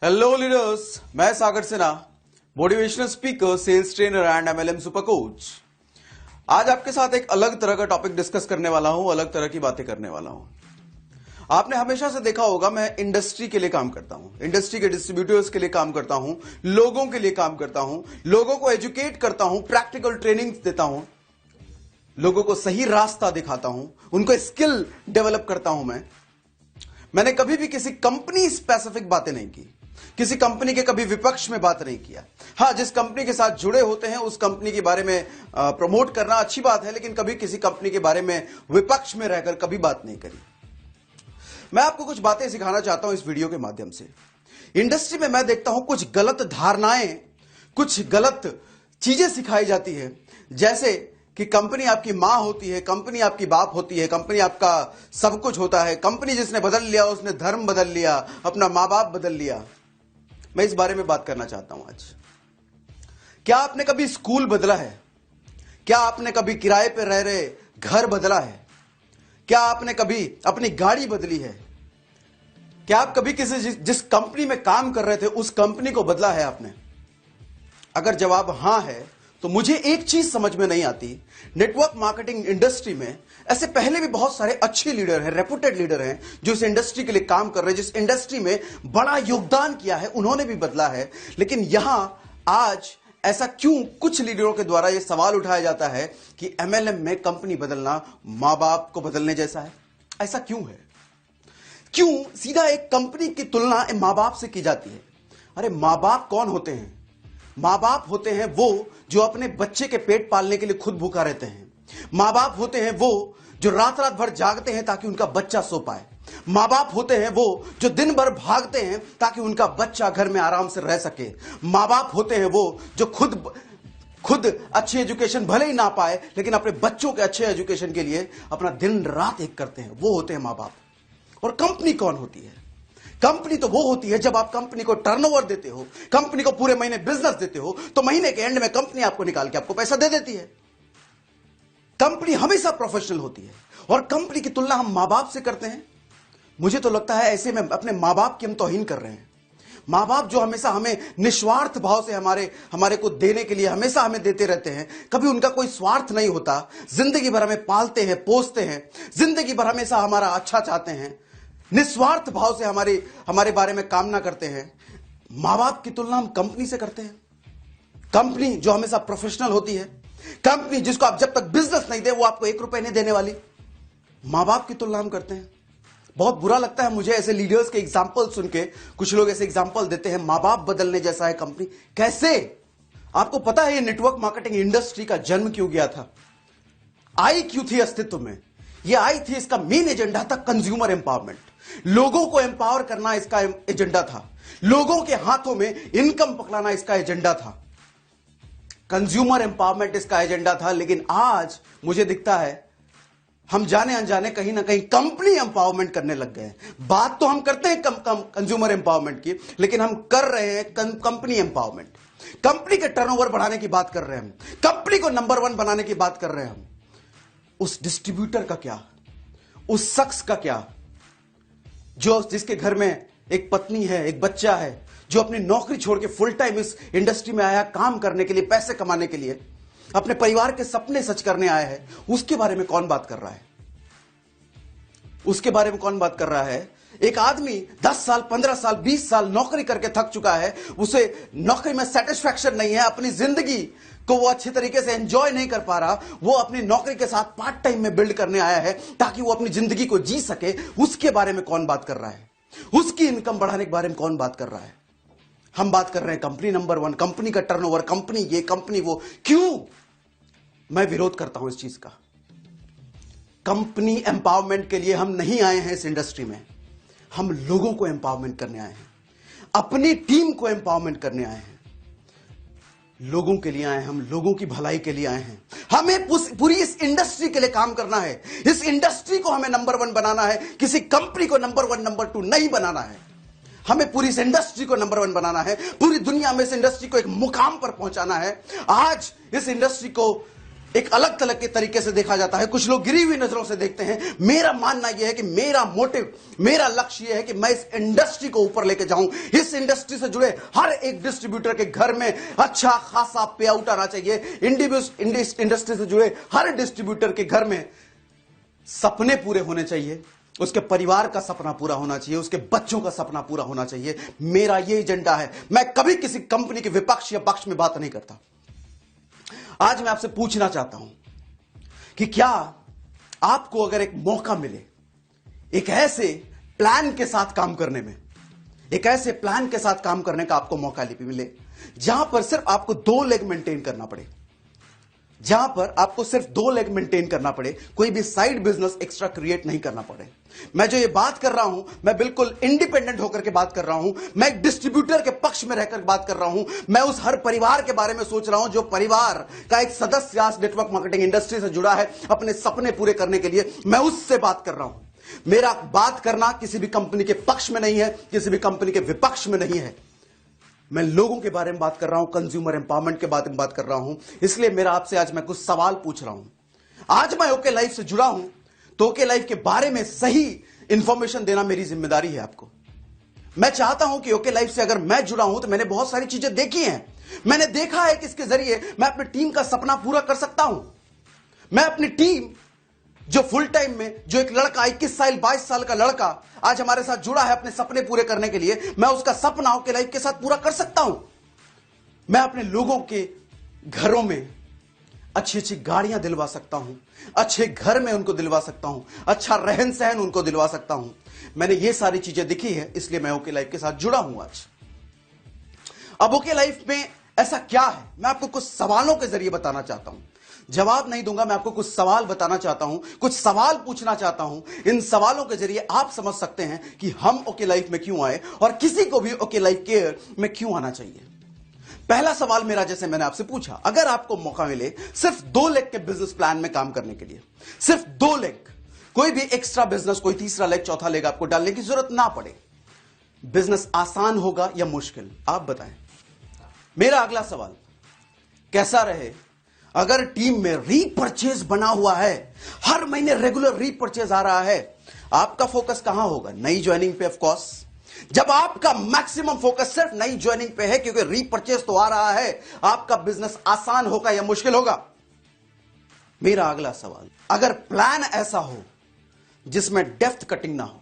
Hello leaders, मैं Sagar Sinha, motivational speaker, sales trainer and MLM super coach. आज आपके साथ एक अलग तरह का टॉपिक डिस्कस करने वाला हूं, अलग तरह की बातें करने वाला हूं। आपने हमेशा से देखा होगा मैं इंडस्ट्री के लिए काम करता हूं, इंडस्ट्री के डिस्ट्रीब्यूटर्स के लिए काम करता हूं, लोगों के लिए काम करता हूं, लोगों को एजुकेट करता हूं, प्रैक्टिकल ट्रेनिंग देता हूं, लोगों को सही रास्ता दिखाता हूं, उनको स्किल डेवलप करता हूं। मैंने कभी भी किसी कंपनी स्पेसिफिक बातें नहीं की, किसी कंपनी के कभी विपक्ष में बात नहीं किया। हां, जिस कंपनी के साथ जुड़े होते हैं उस कंपनी के बारे में प्रमोट करना अच्छी बात है, लेकिन कभी किसी कंपनी के बारे में विपक्ष में रहकर कभी बात नहीं करी। मैं आपको कुछ बातें सिखाना चाहता हूं इस वीडियो के माध्यम से। इंडस्ट्री में मैं देखता हूं कुछ गलत धारणाएं, कुछ गलत चीजें सिखाई जाती है, जैसे कि कंपनी आपकी मां होती है, कंपनी आपकी बाप होती है, कंपनी आपका सब कुछ होता है, कंपनी जिसने बदल लिया उसने धर्म बदल लिया, अपना मां बाप बदल लिया। मैं इस बारे में बात करना चाहता हूं आज। क्या आपने कभी स्कूल बदला है? क्या आपने कभी किराए पर रह रहे घर बदला है? क्या आपने कभी अपनी गाड़ी बदली है? क्या आप कभी किसी जिस कंपनी में काम कर रहे थे उस कंपनी को बदला है आपने? अगर जवाब हां है तो मुझे एक चीज समझ में नहीं आती। नेटवर्क मार्केटिंग इंडस्ट्री में ऐसे पहले भी बहुत सारे अच्छे लीडर हैं, रेपुटेड लीडर हैं, जो इस इंडस्ट्री के लिए काम कर रहे हैं, जिस इंडस्ट्री में बड़ा योगदान किया है, उन्होंने भी बदला है। लेकिन यहां आज ऐसा क्यों कुछ लीडरों के द्वारा यह सवाल उठाया जाता है कि एमएलएम में कंपनी बदलना मां बाप को बदलने जैसा है? ऐसा क्यों है? क्यों सीधा एक कंपनी की तुलना मां बाप से की जाती है? अरे मां बाप कौन होते हैं? मां बाप होते हैं वो जो अपने बच्चे के पेट पालने के लिए खुद भूखा रहते हैं। मां बाप होते हैं वो जो रात रात भर जागते हैं ताकि उनका बच्चा सो पाए। मां बाप होते हैं वो जो दिन भर भागते हैं ताकि उनका बच्चा घर में आराम से रह सके। मां बाप होते हैं वो जो खुद अच्छी एजुकेशन भले ही ना पाए, लेकिन अपने बच्चों के अच्छे एजुकेशन के लिए अपना दिन रात एक करते हैं। वो होते हैं मां बाप। और कंपनी कौन होती है? कंपनी तो वो होती है जब आप कंपनी को टर्नओवर देते हो, कंपनी को पूरे महीने बिजनेस देते हो, तो महीने के एंड में कंपनी आपको निकाल के आपको पैसा दे देती है। कंपनी हमेशा प्रोफेशनल होती है और कंपनी की तुलना हम मां बाप से करते हैं। मुझे तो लगता है ऐसे में अपने मां बाप की हम तौहीन कर रहे हैं। मां बाप जो हमेशा हमें निस्वार्थ भाव से हमारे को देने के लिए हमेशा हमें देते रहते हैं, कभी उनका कोई स्वार्थ नहीं होता, जिंदगी भर हमें पालते हैं, पोसते हैं, जिंदगी भर हमेशा हमारा अच्छा चाहते हैं, निस्वार्थ भाव से हमारे बारे में कामना करते हैं। मां बाप की तुलना हम कंपनी से करते हैं। कंपनी जो हमेशा प्रोफेशनल होती है, कंपनी जिसको आप जब तक बिजनेस नहीं दे वो आपको 1 रुपए नहीं देने वाली, मां बाप की तुलना हम करते हैं। बहुत बुरा लगता है मुझे ऐसे लीडर्स के एग्जाम्पल सुन के। कुछ लोग ऐसे एग्जाम्पल देते हैं मां बाप बदलने जैसा है कंपनी। कैसे? आपको पता है ये नेटवर्क मार्केटिंग इंडस्ट्री का जन्म क्यों गया था? आई क्यों थी अस्तित्व में? ये आई थी, इसका मेन एजेंडा था कंज्यूमर एम्पावरमेंट। लोगों को एम्पावर करना इसका एजेंडा था। लोगों के हाथों में इनकम पकड़ाना इसका एजेंडा था। कंज्यूमर एम्पावरमेंट इसका एजेंडा था। लेकिन आज मुझे दिखता है हम जाने अनजाने कहीं ना कहीं कंपनी एम्पावरमेंट करने लग गए हैं। बात तो हम करते हैं कंज्यूमर एम्पावरमेंट की, लेकिन हम कर रहे हैं कंपनी एम्पावरमेंट। कंपनी के टर्नओवर बढ़ाने की बात कर रहे हैं हम, कंपनी को नंबर 1 बनाने की बात कर रहे हैं हम। उस डिस्ट्रीब्यूटर का क्या? उस शख्स का क्या जिसके घर में एक पत्नी है, एक बच्चा है, जो अपनी नौकरी छोड़ के फुल टाइम इस इंडस्ट्री में आया काम करने के लिए, पैसे कमाने के लिए, अपने परिवार के सपने सच करने आया है। उसके बारे में कौन बात कर रहा है? उसके बारे में कौन बात कर रहा है? एक आदमी 10 साल, 15 साल, 20 साल नौकरी करके थक चुका है, उसे नौकरी में सेटिस्फैक्शन नहीं है, अपनी जिंदगी को वो अच्छे तरीके से एंजॉय नहीं कर पा रहा। वो अपनी नौकरी के साथ पार्ट टाइम में बिल्ड करने आया है ताकि वो अपनी जिंदगी को जी सके। उसके बारे में कौन बात कर रहा है? उसकी इनकम बढ़ाने के बारे में कौन बात कर रहा है? हम बात कर रहे हैं कंपनी नंबर 1, कंपनी का टर्नओवर, कंपनी ये, कंपनी वो। क्यों? मैं विरोध करता हूं इस चीज का। कंपनी एम्पावरमेंट के लिए हम नहीं आए हैं इस इंडस्ट्री में। हम लोगों को एम्पावरमेंट करने आए हैं, अपनी टीम को एम्पावरमेंट करने आए हैं, लोगों के लिए आए हैं, हम लोगों की भलाई के लिए आए हैं। हमें पूरी इस इंडस्ट्री के लिए काम करना है। इस इंडस्ट्री को हमें नंबर 1 बनाना है, किसी कंपनी को नंबर 1, नंबर 2 नहीं बनाना है। हमें पूरी इस इंडस्ट्री को नंबर 1 बनाना है, पूरी दुनिया में इस इंडस्ट्री को एक मुकाम पर पहुंचाना है। आज इस इंडस्ट्री को एक अलग तरह के तरीके से देखा जाता है, कुछ लोग गिरी हुई नजरों से देखते हैं। मेरा मानना यह है कि मेरा मोटिव, मेरा लक्ष्य यह है कि मैं इस इंडस्ट्री को ऊपर लेके जाऊं। इस इंडस्ट्री से जुड़े हर एक डिस्ट्रीब्यूटर के घर में अच्छा खासा पे आउट आना चाहिए। इंडस्ट्री से जुड़े हर डिस्ट्रीब्यूटर के घर में सपने पूरे होने चाहिए, उसके परिवार का सपना पूरा होना चाहिए, उसके बच्चों का सपना पूरा होना चाहिए। मेरा यह एजेंडा है। मैं कभी किसी कंपनी के विपक्ष या पक्ष में बात नहीं करता। आज मैं आपसे पूछना चाहता हूं कि क्या आपको अगर एक मौका मिले एक ऐसे प्लान के साथ काम करने में, एक ऐसे प्लान के साथ काम करने का आपको मौका मिले जहां पर सिर्फ आपको 2 लेग मेंटेन करना पड़े, जहां पर आपको सिर्फ 2 लेग मेंटेन करना पड़े, कोई भी साइड बिजनेस एक्स्ट्रा क्रिएट नहीं करना पड़े। मैं जो ये बात कर रहा हूं, मैं बिल्कुल इंडिपेंडेंट होकर के बात कर रहा हूं। मैं एक डिस्ट्रीब्यूटर के पक्ष में रहकर बात कर रहा हूं। मैं उस हर परिवार के बारे में सोच रहा हूं जो परिवार का एक सदस्य आज नेटवर्क मार्केटिंग इंडस्ट्री से जुड़ा है अपने सपने पूरे करने के लिए। मैं उससे बात कर रहा हूं। मेरा बात करना किसी भी कंपनी के पक्ष में नहीं है, किसी भी कंपनी के विपक्ष में नहीं है। मैं लोगों के बारे में बात कर रहा हूं, कंज्यूमर एम्पावरमेंट के बारे में बात कर रहा हूं। इसलिए मेरा आपसे आज मैं कुछ सवाल पूछ रहा हूं। आज मैं ओके लाइफ से जुड़ा हूं तो ओके लाइफ के बारे में सही इंफॉर्मेशन देना मेरी जिम्मेदारी है आपको। मैं चाहता हूं कि ओके लाइफ से अगर मैं जुड़ा हूं तो मैंने बहुत सारी चीजें देखी हैं। मैंने देखा है कि इसके जरिए मैं अपनी टीम का सपना पूरा कर सकता हूं। मैं अपनी टीम जो फुल टाइम में, जो एक लड़का 21 साल 22 साल का लड़का आज हमारे साथ जुड़ा है अपने सपने पूरे करने के लिए, मैं उसका सपना ओके लाइफ के साथ पूरा कर सकता हूं। मैं अपने लोगों के घरों में अच्छी अच्छी गाड़ियां दिलवा सकता हूं, अच्छे घर में उनको दिलवा सकता हूं, अच्छा रहन सहन उनको दिलवा सकता हूं। मैंने ये सारी चीजें दिखी है, इसलिए मैं ओके लाइफ के साथ जुड़ा हूं आज। अब ओके लाइफ में ऐसा क्या है, मैं आपको कुछ सवालों के जरिए बताना चाहता हूं। जवाब नहीं दूंगा, मैं आपको कुछ सवाल बताना चाहता हूं, कुछ सवाल पूछना चाहता हूं। इन सवालों के जरिए आप समझ सकते हैं कि हम ओके लाइफ में क्यों आए और किसी को भी ओके लाइफ केयर में क्यों आना चाहिए। पहला सवाल मेरा, जैसे मैंने आपसे पूछा, अगर आपको मौका मिले सिर्फ 2 लेग के बिजनेस प्लान में काम करने के लिए, सिर्फ 2 लेग, कोई भी एक्स्ट्रा बिजनेस, कोई तीसरा लेग, चौथा लेग आपको डालने की जरूरत ना पड़े, बिजनेस आसान होगा या मुश्किल, आप बताएं। मेरा अगला सवाल, कैसा रहे अगर टीम में रीपरचेज बना हुआ है, हर महीने रेगुलर रीपरचेज आ रहा है, आपका फोकस कहां होगा? नई ज्वाइनिंग पे ऑफ कोर्स। जब आपका मैक्सिमम फोकस सिर्फ नई ज्वाइनिंग पे है क्योंकि रीपरचेज तो आ रहा है, आपका बिजनेस आसान होगा या मुश्किल होगा? मेरा अगला सवाल, अगर प्लान ऐसा हो जिसमें डेप्थ कटिंग ना हो,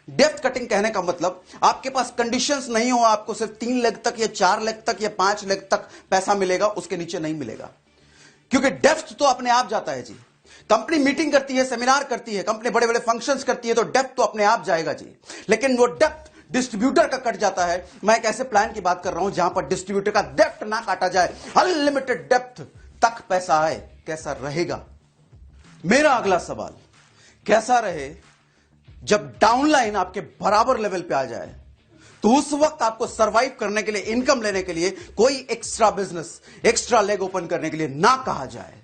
डेप्थ कटिंग कहने का मतलब आपके पास कंडीशंस नहीं हो, आपको सिर्फ 3 लेग तक या 4 लेग तक या 5 लेग तक पैसा मिलेगा, उसके नीचे नहीं मिलेगा, क्योंकि डेप्थ तो अपने आप जाता है जी। कंपनी मीटिंग करती है, सेमिनार करती है, कंपनी बड़े बड़े फंक्शंस करती है, तो डेप्थ तो अपने आप जाएगा जी। लेकिन वो डेप्थ डिस्ट्रीब्यूटर का कट जाता है। मैं एक ऐसे प्लान की बात कर रहा हूं जहां पर डिस्ट्रीब्यूटर का डेप्थ ना काटा जाए, अनलिमिटेड डेप्थ तक पैसा आए। कैसा रहेगा? मेरा अगला सवाल, कैसा रहे जब डाउनलाइन आपके बराबर लेवल पे आ जाए, तो उस वक्त आपको सरवाइव करने के लिए, इनकम लेने के लिए कोई extra business, extra leg open करने के लिए ना कहा जाए।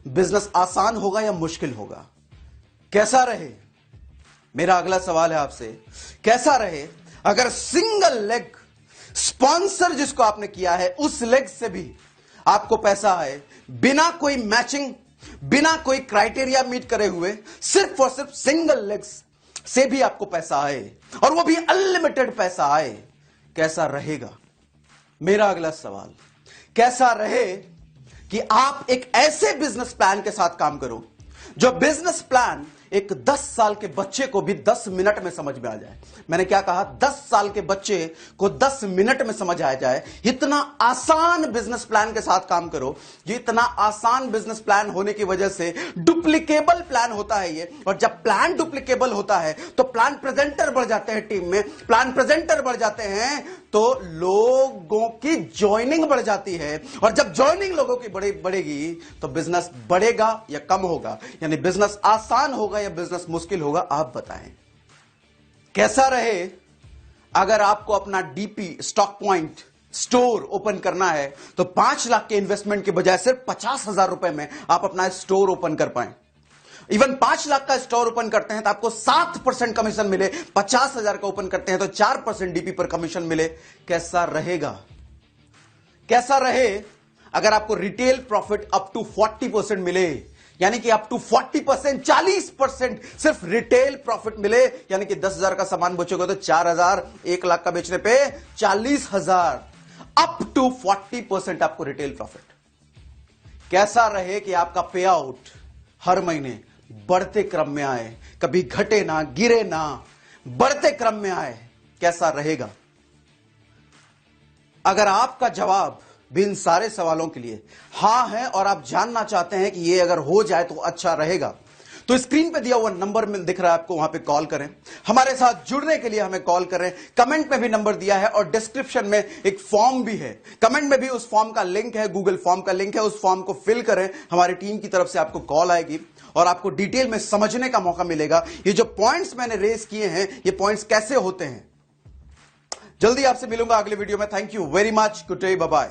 बिजनेस आसान होगा या मुश्किल होगा? कैसा रहे? मेरा अगला सवाल है आपसे, कैसा रहे अगर सिंगल लेग स्पॉन्सर जिसको आपने किया है उस लेग से भी आपको पैसा आए, बिना कोई मैचिंग, बिना कोई क्राइटेरिया मीट करे हुए, सिर्फ और सिर्फ सिंगल लेग्स से भी आपको पैसा आए, और वो भी अनलिमिटेड पैसा आए? कैसा रहेगा? मेरा अगला सवाल, कैसा रहे कि आप एक ऐसे बिजनेस प्लान के साथ काम करो जो बिजनेस प्लान एक 10 साल के बच्चे को भी 10 मिनट में समझ में आ जाए। मैंने क्या कहा? 10 साल के बच्चे को 10 मिनट में समझ आ जाए। इतना आसान बिजनेस प्लान के साथ काम करो। ये इतना आसान बिजनेस प्लान होने की वजह से डुप्लीकेबल प्लान होता है ये, और जब प्लान डुप्लीकेबल होता है तो प्लान प्रेजेंटर बढ़ जाते हैं टीम में, प्लान प्रेजेंटर बढ़ जाते हैं तो लोगों की ज्वाइनिंग बढ़ जाती है, और जब ज्वाइनिंग लोगों की बढ़ेगी तो बिजनेस बढ़ेगा या कम होगा? यानी बिजनेस आसान होगा या बिजनेस मुश्किल होगा? आप बताएं। कैसा रहे अगर आपको अपना DP, stock point store open करना है तो 5 लाख के इन्वेस्टमेंट के बजाय सिर्फ 50,000 रुपए में आप अपना स्टोर ओपन कर पाएं। इवन 5 लाख का स्टोर ओपन करते हैं तो आपको 7% कमीशन मिले, 50,000 का ओपन करते हैं तो 4% डीपी पर कमीशन मिले। कैसा रहेगा? कैसा रहे अगर आपको रिटेल प्रॉफिट अप टू 40% मिले, यानी कि अप टू 40%, 40% सिर्फ रिटेल प्रॉफिट मिले, यानी कि 10,000 का सामान बेचोगे तो 4,000, 1 लाख का बेचने पे 40,000, अप टू 40% आपको रिटेल प्रॉफिट। कैसा रहे कि आपका पे आउट हर महीने बढ़ते क्रम में आए, कभी घटे ना, गिरे ना, बढ़ते क्रम में आए, कैसा रहेगा? अगर आपका जवाब भी इन सारे सवालों के लिए हां है और आप जानना चाहते हैं कि ये अगर हो जाए तो अच्छा रहेगा, तो स्क्रीन पे दिया हुआ नंबर में दिख रहा है आपको, वहां पे कॉल करें। हमारे साथ जुड़ने के लिए हमें कॉल करें। कमेंट में भी नंबर दिया है और डिस्क्रिप्शन में एक फॉर्म भी है, कमेंट में भी उस फॉर्म का लिंक है, गूगल फॉर्म का लिंक है, उस फॉर्म को फिल करें। हमारी टीम की तरफ से आपको कॉल आएगी और आपको डिटेल में समझने का मौका मिलेगा ये जो पॉइंट्स मैंने रेस किए हैं, ये पॉइंट्स कैसे होते हैं। जल्दी आपसे मिलूंगा अगले वीडियो में। Thank you very much, good day, bye bye.